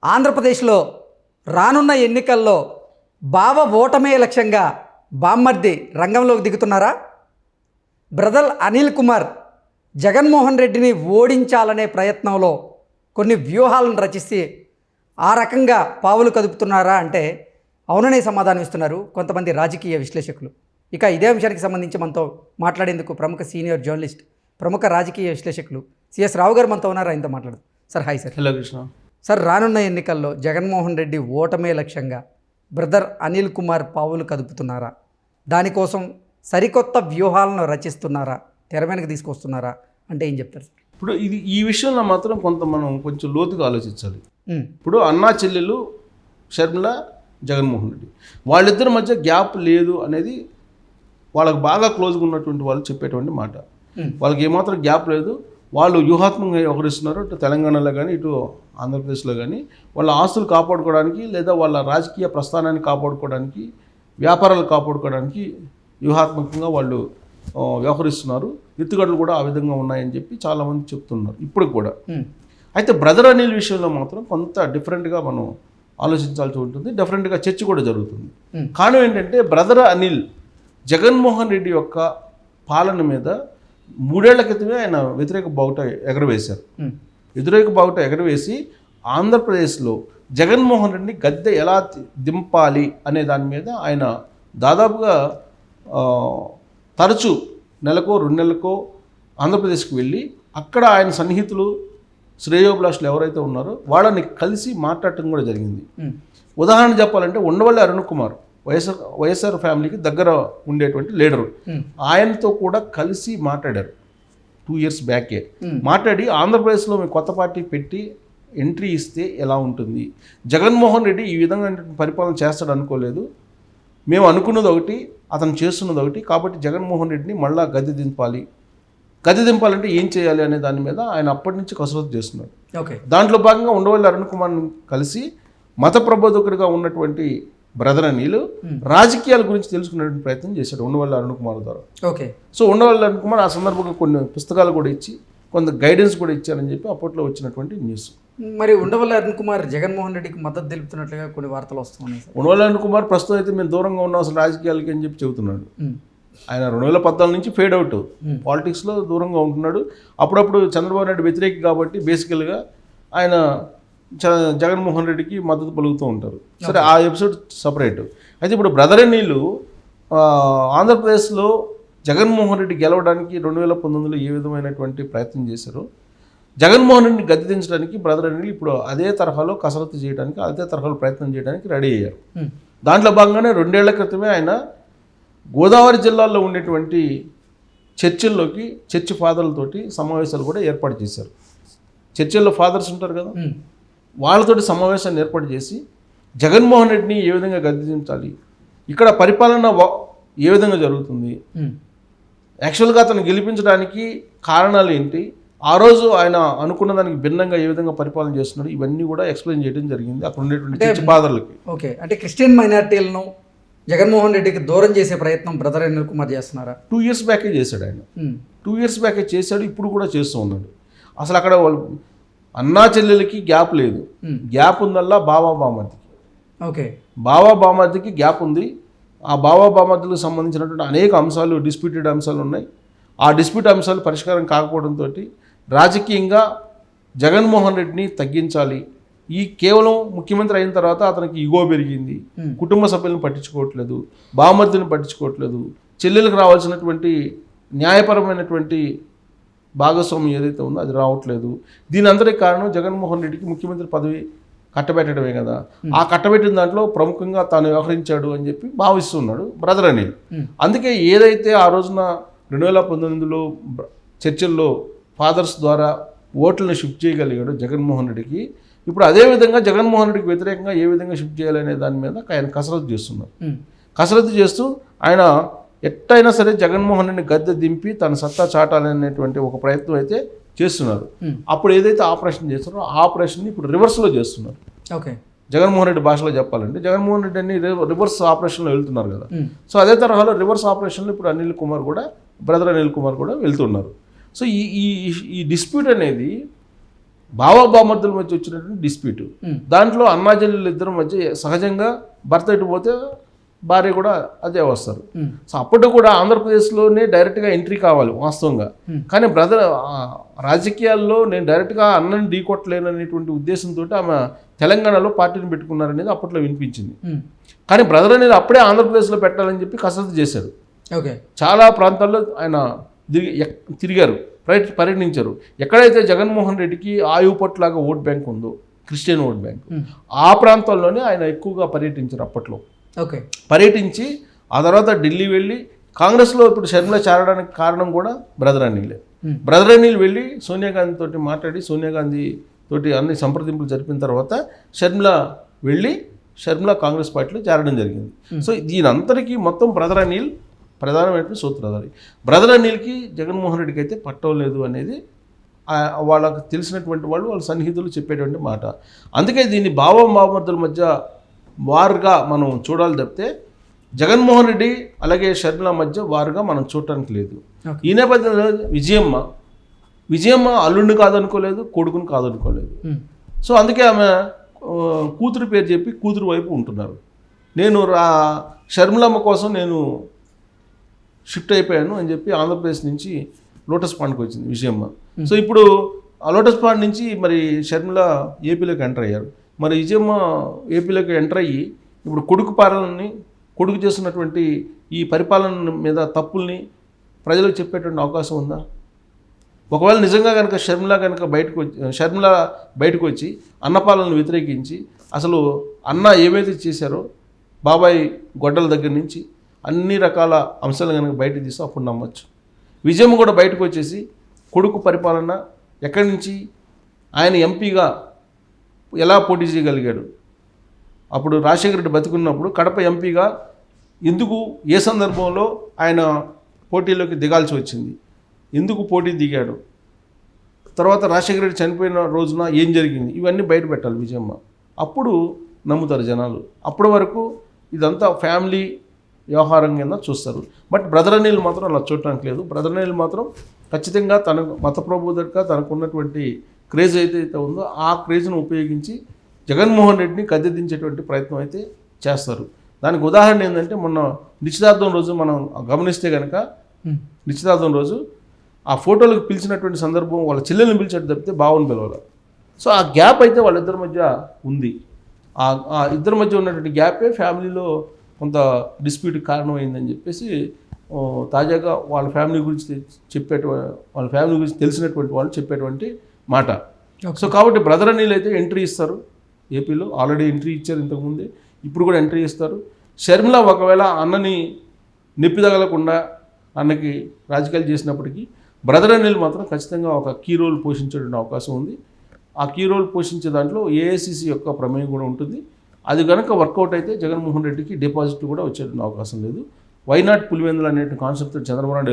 ఆంధ్రప్రదేశ్లో రానున్న ఎన్నికల్లో బావ ఓటమే లక్ష్యంగా బామ్మర్ది రంగంలోకి దిగుతున్నారా? బ్రదర్ అనిల్ కుమార్ జగన్మోహన్ రెడ్డిని ఓడించాలనే ప్రయత్నంలో కొన్ని వ్యూహాలను రచిస్తే ఆ రకంగా పావులు కదుపుతున్నారా అంటే అవుననే సమాధానం ఇస్తున్నారు కొంతమంది రాజకీయ విశ్లేషకులు. ఇక ఇదే అంశానికి సంబంధించి మనతో మాట్లాడేందుకు ప్రముఖ సీనియర్ జర్నలిస్ట్, ప్రముఖ రాజకీయ విశ్లేషకులు సిఎస్ రావు గారు మనతో ఉన్నారు. ఆయనతో మాట్లాడదు. Sir hi sir. Hello Krishna. Sir, రానున్న ఎన్నికల్లో జగన్మోహన్ రెడ్డి ఓటమే లక్ష్యంగా బ్రదర్ అనిల్ కుమార్ పావులు కదుపుతున్నారా? దానికోసం సరికొత్త వ్యూహాలను రచిస్తున్నారా? తెర వెనక్కి తీసుకొస్తున్నారా అంటే ఏం చెప్తారు సార్? ఇప్పుడు ఈ విషయంలో మాత్రం మనం కొంచెం లోతుగా ఆలోచించాలి. ఇప్పుడు అన్నా చెల్లెలు షర్మిల, జగన్మోహన్ రెడ్డి వాళ్ళిద్దరి మధ్య గ్యాప్ లేదు అనేది వాళ్ళకి బాగా క్లోజ్గా ఉన్నటువంటి వాళ్ళు చెప్పేటువంటి మాట. వాళ్ళకి ఏమాత్రం గ్యాప్ లేదు. వాళ్ళు వ్యూహాత్మకంగా వ్యవహరిస్తున్నారు. ఇటు తెలంగాణలో కానీ ఇటు ఆంధ్రప్రదేశ్లో కానీ వాళ్ళ ఆస్తులు కాపాడుకోవడానికి లేదా వాళ్ళ రాజకీయ ప్రస్థానాన్ని కాపాడుకోవడానికి, వ్యాపారాలు కాపాడుకోవడానికి వ్యూహాత్మకంగా వాళ్ళు వ్యవహరిస్తున్నారు. ఎత్తుగడలు కూడా ఆ విధంగా ఉన్నాయని చెప్పి చాలామంది చెప్తున్నారు ఇప్పుడు కూడా. అయితే బ్రదర్ అనిల్ విషయంలో మాత్రం కొంత డిఫరెంట్గా మనం ఆలోచించాల్సి ఉంటుంది. డిఫరెంట్గా చర్చ కూడా జరుగుతుంది. కారణం ఏంటంటే బ్రదర్ అనిల్ జగన్మోహన్ రెడ్డి యొక్క పాలన మీద 3 ఏళ్ల క్రితమే ఆయన వ్యతిరేక బావుట ఎగరవేశారు. వ్యతిరేక బావుట ఎగరవేసి ఆంధ్రప్రదేశ్లో జగన్మోహన్ రెడ్డిని గద్దె ఎలా దింపాలి అనే దాని మీద ఆయన దాదాపుగా తరచూ నెలకో 2 నెలలకో ఆంధ్రప్రదేశ్కి వెళ్ళి అక్కడ ఆయన సన్నిహితులు, శ్రేయోభిలాషులు ఎవరైతే ఉన్నారో వాళ్ళని కలిసి మాట్లాడటం కూడా జరిగింది. ఉదాహరణ చెప్పాలంటే ఉండవల్లి అరుణ్ కుమార్ వైఎస్ఆర్ ఫ్యామిలీకి దగ్గర ఉండేటువంటి లీడరు, ఆయనతో కూడా కలిసి మాట్లాడారు 2 ఇయర్స్ బ్యాకే. మాట్లాడి ఆంధ్రప్రదేశ్లో మేము కొత్త పార్టీ పెట్టి ఎంట్రీ ఇస్తే ఎలా ఉంటుంది, జగన్మోహన్ రెడ్డి ఈ విధంగా పరిపాలన చేస్తాడు అనుకోలేదు, మేము అనుకున్నది ఒకటి, అతను చేస్తున్నది ఒకటి, కాబట్టి జగన్మోహన్ రెడ్డిని మళ్ళా గద్దె దింపాలంటే ఏం చేయాలి అనే దాని మీద ఆయన అప్పటి నుంచి కసరత్తు చేస్తున్నాడు. దాంట్లో భాగంగా ఉండవల్లి అరుణ్ కుమార్ని కలిసి మత ప్రబోధకుడిగా ఉన్నటువంటి బ్రదర్ అనిల్ రాజకీయాల గురించి తెలుసుకునేటువంటి ప్రయత్నం చేశాడు ఉండవల్లి అరుణ్ కుమార్ ద్వారా. సో ఉండవల్లి అరుణ్ కుమార్ ఆ సందర్భంగా కొన్ని పుస్తకాలు కూడా ఇచ్చి కొంత గైడెన్స్ కూడా ఇచ్చారని చెప్పి అప్పట్లో వచ్చినటువంటి న్యూస్. మరి ఉండవల్లి అరుణ్ కుమార్ జగన్మోహన్ రెడ్డికి మద్దతు తెలుపుతున్నట్లుగా కొన్ని వార్తలు వస్తున్నాయి. ఉండవల్లి అరుణ్ కుమార్ ప్రస్తుతం అయితే మేము దూరంగా ఉన్నాం అసలు రాజకీయాలకి అని చెప్పి చెబుతున్నాడు. ఆయన 2014 నుంచి ఫేడ్ అవుట్, పాలిటిక్స్లో దూరంగా ఉంటున్నాడు. అప్పుడప్పుడు చంద్రబాబు నాయుడు వ్యతిరేకి కాబట్టి బేసికల్గా ఆయన జగన్మోహన్ రెడ్డికి మద్దతు పలుకుతూ ఉంటారు. సరే, ఆ ఎపిసోడ్ సపరేట్. అయితే ఇప్పుడు బ్రదర్ అనిల్ ఆంధ్రప్రదేశ్లో జగన్మోహన్ రెడ్డి గెలవడానికి 2019లో ఏ విధమైనటువంటి ప్రయత్నం చేశారో జగన్మోహన్ రెడ్డిని గద్దె దించడానికి బ్రదర్ అనిల్ ఇప్పుడు అదే తరహాలో కసరత్తు చేయడానికి, అదే తరహాలో ప్రయత్నం చేయడానికి రెడీ అయ్యారు. దాంట్లో భాగంగానే 2 ఏళ్ల క్రితమే ఆయన గోదావరి జిల్లాలో ఉండేటువంటి చర్చిల్లోకి చర్చి ఫాదర్లతోటి సమావేశాలు కూడా ఏర్పాటు చేశారు. చర్చిల్లో ఫాదర్స్ ఉంటారు కదా, వాళ్ళతోటి సమావేశాన్ని ఏర్పాటు చేసి జగన్మోహన్ రెడ్డిని ఏ విధంగా గద్దెదించాలి, ఇక్కడ పరిపాలన ఏ విధంగా జరుగుతుంది, యాక్చువల్గా అతను గెలిపించడానికి కారణాలు ఏంటి, ఆ రోజు ఆయన అనుకున్న దానికి భిన్నంగా ఏ విధంగా పరిపాలన చేస్తున్నాడు, ఇవన్నీ కూడా ఎక్స్ప్లెయిన్ చేయడం జరిగింది అక్కడ ఉండేటువంటి చర్చి ఫాదర్లకి. ఓకే, అంటే క్రిస్టియన్ మైనారిటీలను జగన్మోహన్ రెడ్డికి దూరం చేసే ప్రయత్నం బ్రదర్ అనిల్ కుమార్ చేస్తున్నారా? 2 ఇయర్స్ బ్యాకే చేశాడు ఆయన. 2 ఇయర్స్ బ్యాకే చేశాడు, ఇప్పుడు కూడా చేస్తూ ఉన్నాడు. అసలు అక్కడ వాళ్ళు అన్నా చెల్లెలకి గ్యాప్ లేదు. గ్యాప్ ఉందల్లా బావా బామర్దికి. బావా బామర్దికి గ్యాప్ ఉంది. ఆ బావా బామర్దులకు సంబంధించినటువంటి అనేక అంశాలు, డిస్ప్యూటెడ్ అంశాలు ఉన్నాయి. ఆ డిస్ప్యూట్ అంశాలు పరిష్కారం కాకపోవడంతో రాజకీయంగా జగన్మోహన్ రెడ్డిని తగ్గించాలి. ఈ కేవలం ముఖ్యమంత్రి అయిన తర్వాత అతనికి ఇగో పెరిగింది, కుటుంబ సభ్యులను పట్టించుకోవట్లేదు, బామర్దిని పట్టించుకోవట్లేదు, చెల్లెలకు రావాల్సినటువంటి న్యాయపరమైనటువంటి భాగస్వామ్యం ఏదైతే ఉందో అది రావట్లేదు. దీని అందరికీ కారణం జగన్మోహన్ రెడ్డికి ముఖ్యమంత్రి పదవి కట్టబెట్టడమే కదా. ఆ కట్టబెట్టిన దాంట్లో ప్రముఖంగా తాను వ్యవహరించాడు అని చెప్పి భావిస్తున్నాడు బ్రదర్ అనిల్. అందుకే ఏదైతే ఆ రోజున 2019లో చర్చల్లో ఫాదర్స్ ద్వారా ఓట్లను షిఫ్ట్ చేయగలిగాడు జగన్మోహన్ రెడ్డికి, ఇప్పుడు అదేవిధంగా జగన్మోహన్ రెడ్డికి వ్యతిరేకంగా ఏ విధంగా షిఫ్ట్ చేయాలనే దాని మీద ఆయన కసరత్తు చేస్తున్నారు. కసరత్తు చేస్తూ ఆయన ఎట్టయినా సరే జగన్మోహన్ రెడ్డిని గద్దె దింపి తన సత్తా చాటాలనేటువంటి ఒక ప్రయత్నం అయితే చేస్తున్నారు. అప్పుడు ఏదైతే ఆపరేషన్ చేస్తారో ఆ ఆపరేషన్ని ఇప్పుడు రివర్స్లో చేస్తున్నారు. జగన్మోహన్ రెడ్డి భాషలో చెప్పాలంటే జగన్మోహన్ రెడ్డి అన్ని రివర్స్ ఆపరేషన్లో వెళ్తున్నారు కదా. సో అదే తరహాలో రివర్స్ ఆపరేషన్లో ఇప్పుడు అనిల్ కుమార్ కూడా, బ్రదర్ అనిల్ కుమార్ కూడా వెళ్తున్నారు. సో ఈ డిస్ప్యూట్ అనేది బామర్దుల మధ్య వచ్చినటువంటి డిస్ప్యూట్. దాంట్లో అన్నాచెల్లెలు ఇద్దరి మధ్య సహజంగా భర్త ఎటు పోతే భార్య కూడా అదే వస్తారు. సో అప్పటి కూడా ఆంధ్రప్రదేశ్లోనే డైరెక్ట్గా ఎంట్రీ కావాలి వాస్తవంగా. కానీ బ్రదర్ రాజకీయాల్లో నేను డైరెక్ట్గా అన్నని ఢీకొట్టలేననేటువంటి ఉద్దేశంతో ఆమె తెలంగాణలో పార్టీని పెట్టుకున్నారనేది అప్పట్లో వినిపించింది. కానీ బ్రదర్ అనేది అప్పుడే ఆంధ్రప్రదేశ్లో పెట్టాలని చెప్పి కసరత్తు చేశాడు. ఓకే, చాలా ప్రాంతాల్లో ఆయన తిరిగారు, పర్యటించారు. ఎక్కడైతే జగన్మోహన్ రెడ్డికి ఆయుపట్లాగా ఓట్ బ్యాంక్ ఉందో, క్రిస్టియన్ ఓట్ బ్యాంక్, ఆ ప్రాంతాల్లోనే ఆయన ఎక్కువగా పర్యటించారు అప్పట్లో. ఓకే, పర్యటించి ఆ తర్వాత ఢిల్లీ వెళ్ళి కాంగ్రెస్లో ఇప్పుడు షర్మిల చేరడానికి కారణం కూడా బ్రదర్ అనిలే. బ్రదర్ అనిల్ వెళ్ళి సోనియా గాంధీ తోటి మాట్లాడి సోనియా గాంధీ తోటి అన్ని సంప్రదింపులు జరిపిన తర్వాత షర్మిల కాంగ్రెస్ పార్టీలో చేరడం జరిగింది. సో దీనంతటికీ మొత్తం బ్రదర్ అనిల్ ప్రధానమైనటువంటి సూత్రధారి. బ్రదర్ అనిల్కి జగన్మోహన్ రెడ్డికి అయితే పట్టలేదు అనేది వాళ్ళకి తెలిసినటువంటి వాళ్ళ సన్నిహితులు చెప్పేటువంటి మాట. అందుకే దీన్ని బామర్దుల మధ్య వారుగా మనం చూడాలి తప్పితే జగన్మోహన్ రెడ్డి అలాగే షర్మిల మధ్య వారుగా మనం చూడటానికి లేదు. ఈ నేపథ్యంలో విజయమ్మ అల్లుడిని కాదనుకోలేదు, కొడుకుని కాదనుకోలేదు. సో అందుకే ఆమె కూతురు పేరు చెప్పి కూతురు వైపు ఉంటున్నారు. నేను షర్మిలమ్మ కోసం నేను షిఫ్ట్ అయిపోయాను అని చెప్పి ఆంధ్రప్రదేశ్ నుంచి లోటస్ పాండ్కి వచ్చింది విజయమ్మ. సో ఇప్పుడు ఆ లోటస్ పాండ్ నుంచి మరి షర్మిల ఏపీలోకి ఎంటర్ అయ్యారు. మరి విజయమ్మ ఏపీలోకి ఎంటర్ అయ్యి ఇప్పుడు కొడుకు చేస్తున్నటువంటి ఈ పరిపాలన మీద తప్పుల్ని ప్రజలకు చెప్పేటువంటి అవకాశం ఉందా? ఒకవేళ నిజంగా కనుక షర్మిల బయటకు వచ్చి అన్నపాలనను వ్యతిరేకించి అసలు అన్న ఏవైతే చేశారో బాబాయ్ గొడ్డల దగ్గర నుంచి అన్ని రకాల అంశాలు కనుక బయటకు తీస్తే అప్పుడు నమ్మచ్చు. విజయమ్మ కూడా బయటకు వచ్చేసి కొడుకు పరిపాలన ఎక్కడి నుంచి ఆయన ఎంపీగా ఎలా పోటీ చేయగలిగాడు, అప్పుడు రాజశేఖర రెడ్డి బతికున్నప్పుడు కడప ఎంపీగా ఎందుకు, ఏ సందర్భంలో ఆయన పోటీలోకి దిగాల్సి వచ్చింది, ఎందుకు పోటీ దిగాడు, తర్వాత రాజశేఖర రెడ్డి చనిపోయిన రోజున ఏం జరిగింది, ఇవన్నీ బయట పెట్టాలి విజయమ్మ. అప్పుడు నమ్ముతారు జనాలు. అప్పటి వరకు ఇదంతా ఫ్యామిలీ వ్యవహారం కింద చూస్తారు. బట్ బ్రదర్ అనిల్ మాత్రం అలా చూడటానికి లేదు. బ్రదర్ అనిల్ మాత్రం ఖచ్చితంగా తన మత ప్రబోధకగా తనకున్నటువంటి క్రేజ్ అయితే ఉందో ఆ క్రేజ్ను ఉపయోగించి జగన్మోహన్ రెడ్డిని కద్దెదించేటువంటి ప్రయత్నం అయితే చేస్తారు. దానికి ఉదాహరణ ఏంటంటే మొన్న నిశ్చితార్థం రోజు మనం గమనిస్తే కనుక నిశ్చితార్థం రోజు ఆ ఫోటోలకు పిలిచినటువంటి సందర్భం వాళ్ళ చెల్లెల్ని పిలిచేట్టు తప్పితే బావని పిలవాలి. సో ఆ గ్యాప్ అయితే వాళ్ళిద్దరి మధ్య ఉంది. ఆ ఇద్దరి మధ్య ఉన్నటువంటి గ్యాపే ఫ్యామిలీలో కొంత డిస్ప్యూట్కి కారణమైందని చెప్పేసి తాజాగా వాళ్ళ ఫ్యామిలీ గురించి తెలిసినటువంటి వాళ్ళు చెప్పేటువంటి మాట. సో కాబట్టి బ్రదర్ అనిల్ అయితే ఎంట్రీ ఇస్తారు ఏపీలో, ఆల్రెడీ ఎంట్రీ ఇచ్చారు ఇంతకుముందే, ఇప్పుడు కూడా ఎంట్రీ ఇస్తారు. షర్మిల ఒకవేళ అన్నని నొప్పిదగలకుండా అన్నకి రాజకీయాలు చేసినప్పటికీ బ్రదర్ అనిల్ మాత్రం ఖచ్చితంగా ఒక కీ రోల్ పోషించేటువంటి అవకాశం ఉంది. ఆ కీ రోల్ పోషించే దాంట్లో ఏఐసిసి యొక్క ప్రమేయం కూడా ఉంటుంది. అది కనుక వర్కౌట్ అయితే జగన్మోహన్ రెడ్డికి డిపాజిట్ కూడా వచ్చేటువంటి అవకాశం లేదు. వైనాట్ పులివెందులు అనే కాన్సెప్ట్ చంద్రబాబు నాయుడు